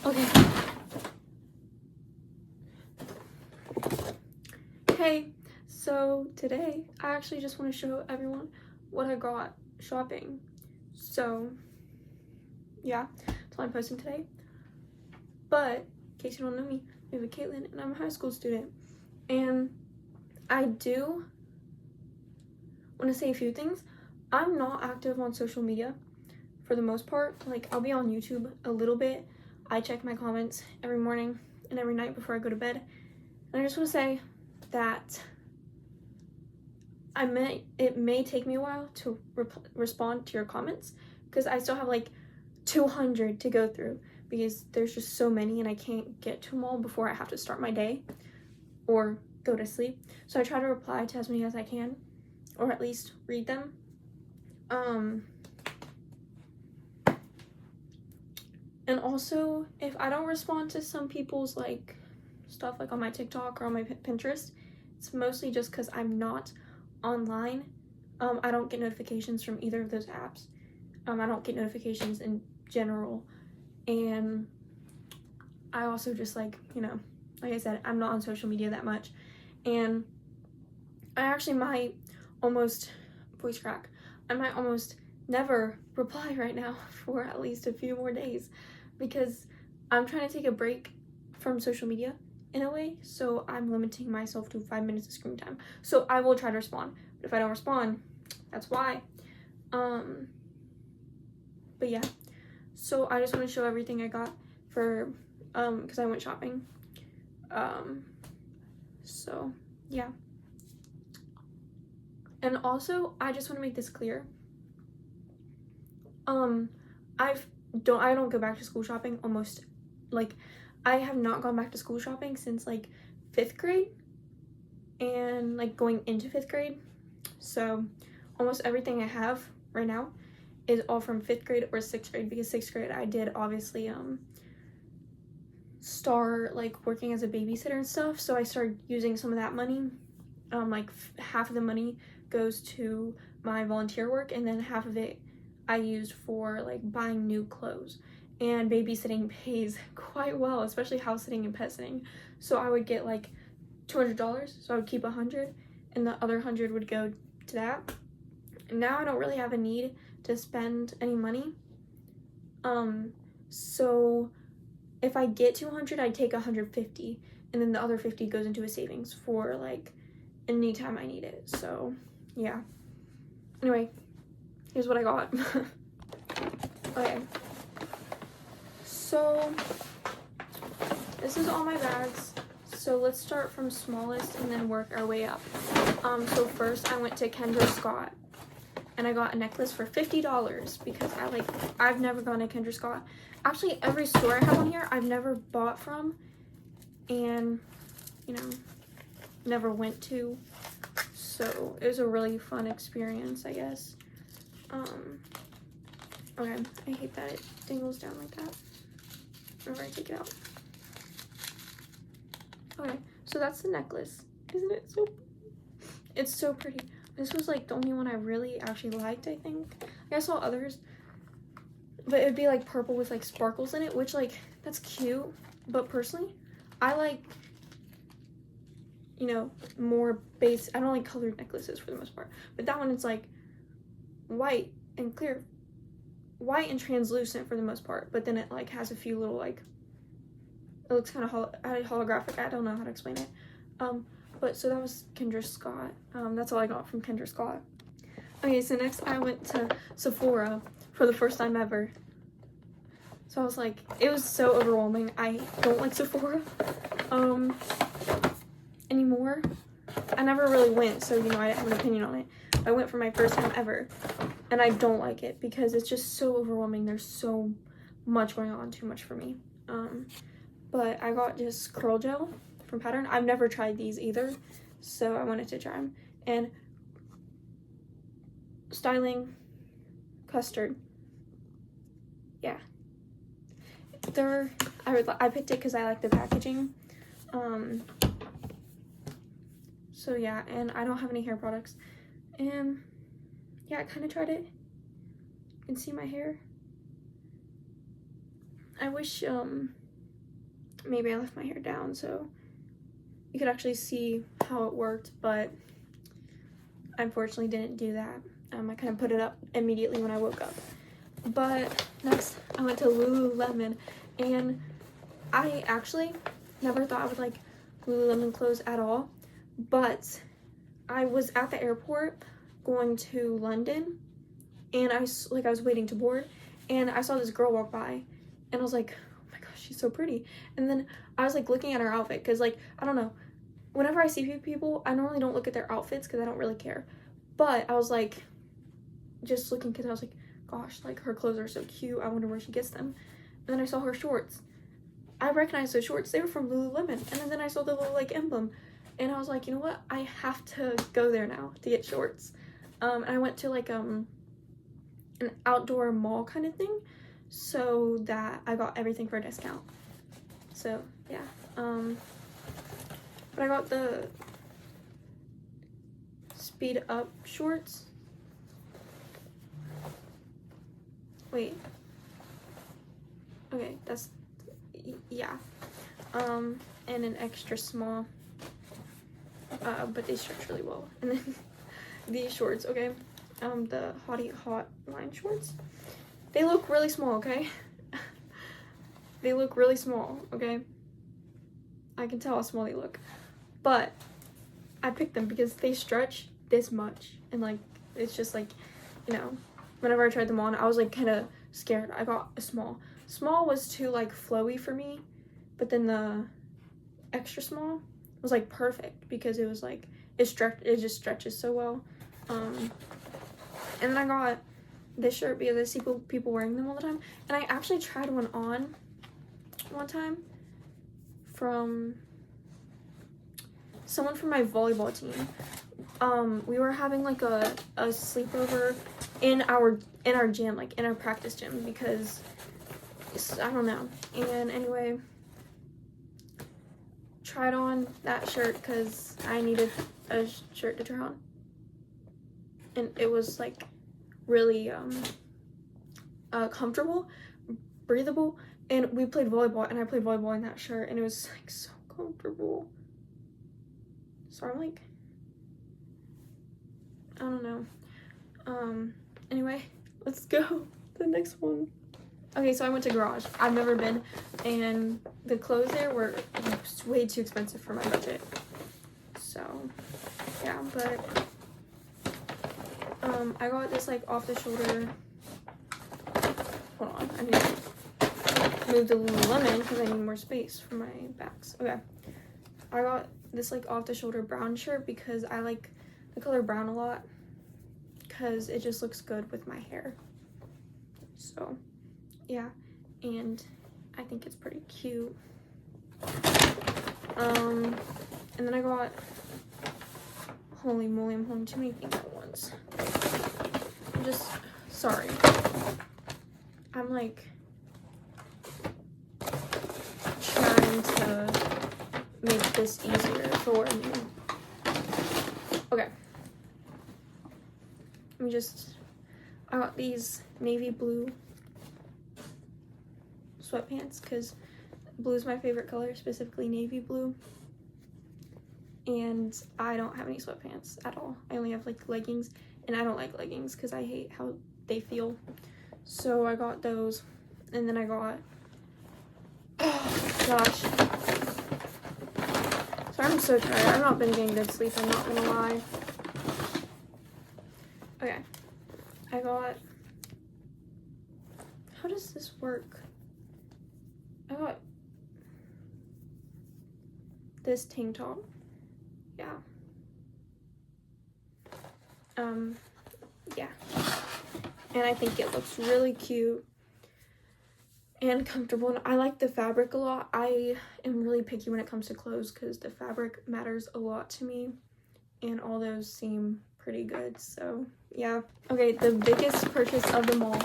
Okay. Hey, so today I actually just want to show everyone what I got shopping. So yeah, that's what I'm posting today. But in case you don't know me, my name is Caitlin and I'm a high school student. And I do want to say a few things. I'm not active on social media for the most part. Like, I'll be on YouTube a little bit. I check my comments every morning and every night before I go to bed. And I just want to say that it may take me a while to respond to your comments because I still have like 200 to go through because there's just so many and I can't get to them all before I have to start my day or go to sleep. So I try to reply to as many as I can, or at least read them. And also, if I don't respond to some people's like stuff like on my TikTok or on my Pinterest, it's mostly just because I'm not online. I don't get notifications from either of those apps. I don't get notifications in general. And I also just like I said, I'm not on social media that much. And I actually might almost, voice crack, I might almost never reply right now for at least a few more days because I'm trying to take a break from social media in a way, so I'm limiting myself to 5 minutes of screen time. So I will try to respond, but if I don't respond, that's why. But yeah, so I just want to show everything I got for because I went shopping. So yeah. And also, I just want to make this clear. I don't go back to school shopping almost, like, I have not gone back to school shopping since like 5th grade and like going into 5th grade. So almost everything I have right now is all from 5th grade or 6th grade because 6th grade I did obviously start like working as a babysitter and stuff. So I started using some of that money. Like half of the money goes to my volunteer work and then half of it I used for like buying new clothes. And babysitting pays quite well, especially house sitting and pet sitting. So I would get like $200, so I would keep 100 and the other 100 would go to that. And now I don't really have a need to spend any money. So if I get 200, I take 150 and then the other 50 goes into a savings for like anytime I need it. So yeah. Anyway, here's what I got. Okay. So this is all my bags. So let's start from smallest and then work our way up. So first I went to Kendra Scott and I got a necklace for $50 because I've never gone to Kendra Scott. Actually, every store I have on here I've never bought from and never went to. So it was a really fun experience, I guess. Okay, I hate that it dangles down like that whenever I take it out. Okay, so that's the necklace. Isn't it so? It's so pretty. This was like the only one I really actually liked, I think. I saw others, but it'd be like purple with like sparkles in it, which like that's cute. But personally, I like more base. I don't like colored necklaces for the most part, but that one is like white and clear, white and translucent for the most part, but then it like has a few little like, it looks kind of holographic. I don't know how to explain it. But so that was Kendra Scott. That's all I got from Kendra Scott. Okay, so next I went to Sephora for the first time ever. So I was like, it was so overwhelming. I don't like Sephora anymore. I never really went, so I have an opinion on it. I went for my first time ever, and I don't like it because it's just so overwhelming. There's so much going on, too much for me. But I got just curl gel from Pattern. I've never tried these either, so I wanted to try them. And styling custard. Yeah. I picked it because I like the packaging. So yeah, and I don't have any hair products. And yeah, I kind of tried it. You can see my hair. I wish maybe I left my hair down so you could actually see how it worked, but unfortunately didn't do that. I kind of put it up immediately when I woke up. But next, I went to Lululemon, and I actually never thought I would like Lululemon clothes at all, but I was at the airport going to London, and I was waiting to board, and I saw this girl walk by, and I was like, oh my gosh, she's so pretty. And then I was like looking at her outfit, because like, I don't know, whenever I see people, I normally don't look at their outfits because I don't really care, but I was like just looking because I was like, gosh, like her clothes are so cute, I wonder where she gets them. And then I saw her shorts. I recognized those shorts, they were from Lululemon. And then I saw the little like emblem, and I was like, you know what, I have to go there now to get shorts. And I went to like an outdoor mall kind of thing, so that I got everything for a discount. So yeah, but I got the speed up shorts. Wait, okay, that's, yeah, and an extra small, but they stretch really well. And then these shorts, okay, the hot line shorts, they look really small, okay? They look really small, okay? I can tell how small they look, but I picked them because they stretch this much, and like, it's just like, you know, whenever I tried them on, I was like kind of scared. I got a small. Small was too like flowy for me, but then the extra small was like perfect because it was like, it just stretches so well. And then I got this shirt because I see people wearing them all the time, and I actually tried one on one time from someone from my volleyball team. We were having like a sleepover in our gym, like in our practice gym, because I don't know. And anyway, tried on that shirt because I needed a shirt to try on, and it was like really comfortable, breathable, and we played volleyball, and I played volleyball in that shirt, and it was like so comfortable. So I'm like, I don't know. Anyway, let's go to the next one. Okay, so I went to Garage. I've never been, and the clothes there were way too expensive for my budget. So, yeah, but I got this like off the shoulder. Hold on, I need to move the Lululemon because I need more space for my bags. Okay, I got this like off the shoulder brown shirt because I like the color brown a lot, because it just looks good with my hair. So yeah, and I think it's pretty cute. And then I got, holy moly, I'm holding too many things at once. I'm just sorry, I'm like trying to make this easier for me. Okay, I got these navy blue sweatpants because blue is my favorite color, specifically navy blue, and I don't have any sweatpants at all. I only have like leggings, and I don't like leggings because I hate how they feel. So I got those, and then I got, oh gosh, sorry, I'm so tired. I've not been getting good sleep, I'm not gonna lie. Okay, I got, how does this work? I got this tank top, yeah. Yeah, and I think it looks really cute and comfortable, and I like the fabric a lot. I am really picky when it comes to clothes because the fabric matters a lot to me, and all those seem pretty good. So yeah. Okay, the biggest purchase of them all,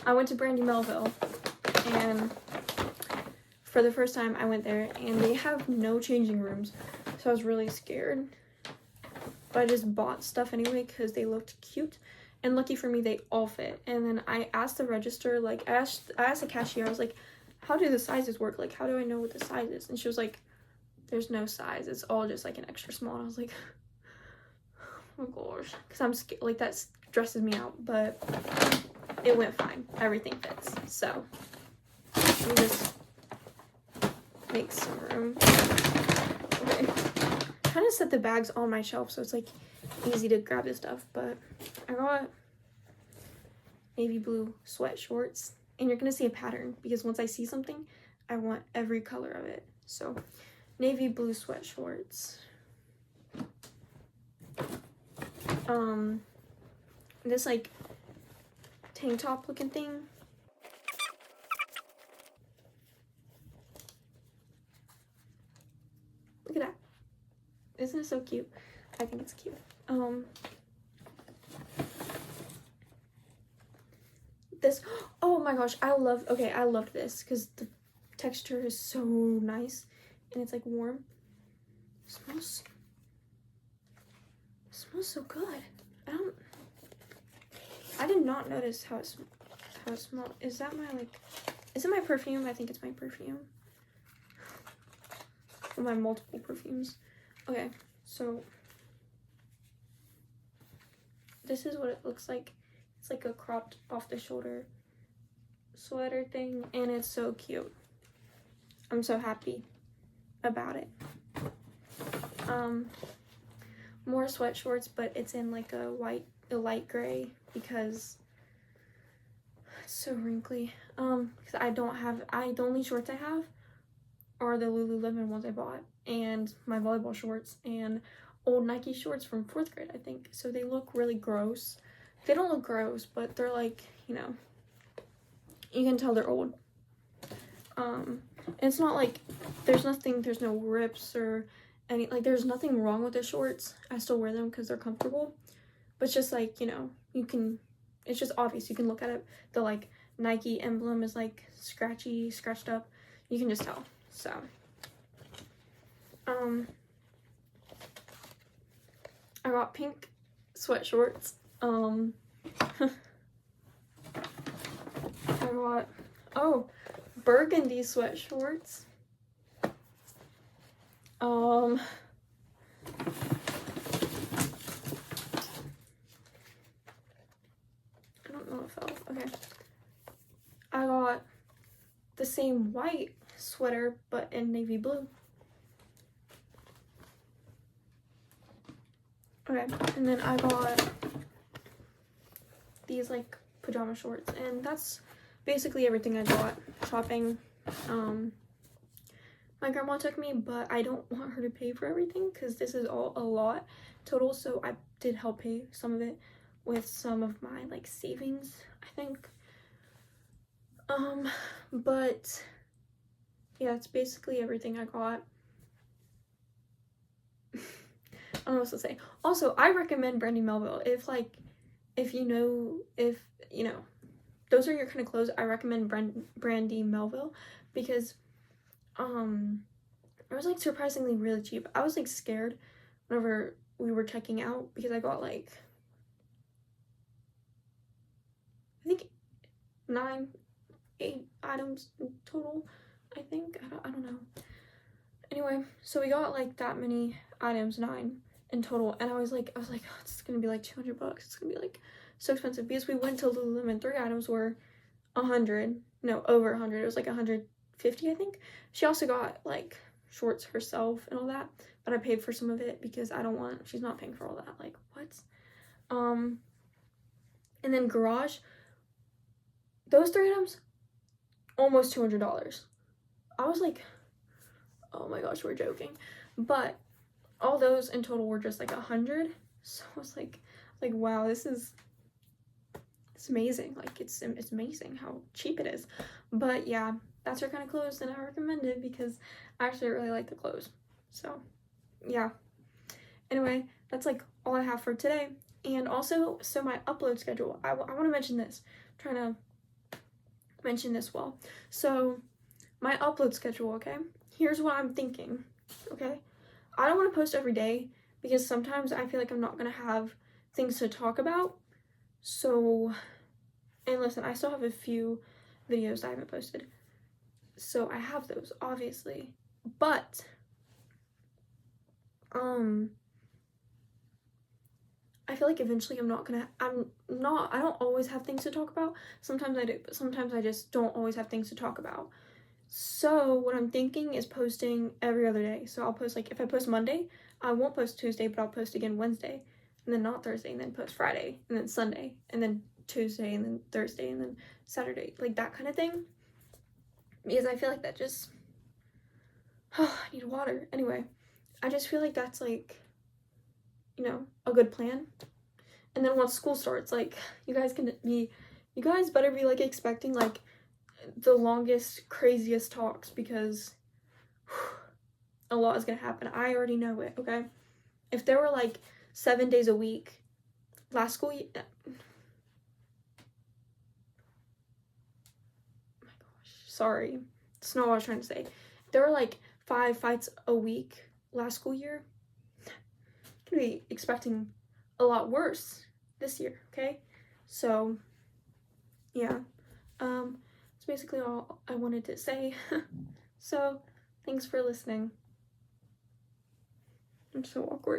I went to Brandy Melville, and for the first time I went there, and they have no changing rooms, so I was really scared, but I just bought stuff anyway because they looked cute, and lucky for me they all fit. And then I asked the register, like I asked the cashier, I was like, how do the sizes work? Like, how do I know what the size is? And she was like, there's no size. It's all just like an extra small. And I was like, oh my gosh. Because I'm scared. Like, that stresses me out. But it went fine. Everything fits. So, let me just make some room. Okay. Kind of set the bags on my shelf so it's like easy to grab this stuff. But I got navy blue sweat shorts. And you're going to see a pattern because once I see something, I want every color of it. So, navy blue sweat shorts. This like tank top looking thing. Look at that. Isn't it so cute? I think it's cute. This, oh my gosh, I loved this because the texture is so nice and it's like warm. It smells so good. I did not notice how it smelled. Is it my perfume? I think it's my perfume. Or my multiple perfumes. Okay, so this is what it looks like. It's like a cropped off the shoulder sweater thing, and it's so cute. I'm so happy about it. More sweat shorts, but it's in like a light gray because it's so wrinkly. Because the only shorts I have are the Lululemon ones I bought, and my volleyball shorts, and old Nike shorts from 4th grade, I think. So they look really gross. They don't look gross, but they're like, you know, you can tell they're old. It's not like there's no rips or any, like, there's nothing wrong with the shorts. I still wear them because they're comfortable, but it's just like, you know, it's just obvious. You can look at it. The like Nike emblem is like scratched up. You can just tell. So, I got pink sweat shorts. I got, burgundy sweat shorts. I don't know if okay. I got the same white sweater, but in navy blue. Okay, and then I got these like pajama shorts, and that's basically everything I got shopping. My grandma took me, but I don't want her to pay for everything because this is all a lot total, so I did help pay some of it with some of my like savings, I think. But yeah, it's basically everything I got. I don't know what to say. Also, I recommend Brandy Melville. If you know, those are your kind of clothes, I recommend Brandy Melville because it was like surprisingly really cheap. I was like scared whenever we were checking out because I got like, I think 8 items in total, I think. I don't know. Anyway, so we got like that many items, 9 in total, and I was like, oh, it's gonna be like $200. It's gonna be like so expensive because we went to Lululemon. 3 items were over 100. It was like 150, I think. She also got like shorts herself and all that, but I paid for some of it because she's not paying for all that. Like, what? And then Garage, those 3 items, almost $200. I was like, oh my gosh, we're joking. But all those in total were just like 100. So I was like wow, it's amazing. Like, it's amazing how cheap it is. But yeah, that's her kind of clothes, and I recommend it because I actually really like the clothes. So yeah. Anyway, that's like all I have for today. And also, so my upload schedule, I want to mention this. I'm trying to mention this well. So my upload schedule, okay? Here's what I'm thinking, okay? I don't want to post every day because sometimes I feel like I'm not going to have things to talk about. So, and listen, I still have a few videos I haven't posted. So I have those, obviously. But I feel like eventually I don't always have things to talk about. Sometimes I do, but sometimes I just don't always have things to talk about. So what I'm thinking is posting every other day. So I'll post, like, if I post Monday, I won't post Tuesday, but I'll post again Wednesday, and then not Thursday, and then post Friday, and then Sunday, and then Tuesday, and then Thursday, and then Saturday, like that kind of thing. Because I feel like that just, oh, I need water. Anyway, I just feel like that's, like, you know, a good plan. And then once school starts, like, you guys better be, like, expecting, like, the longest, craziest talks, because a lot is gonna happen. I already know it, okay? If there were, like, 7 days a week last school year, oh my gosh, sorry, that's not what I was trying to say. If there were, like, 5 fights a week last school year, I'm gonna be expecting a lot worse this year, okay? So yeah, that's basically all I wanted to say. So thanks for listening. I'm so awkward.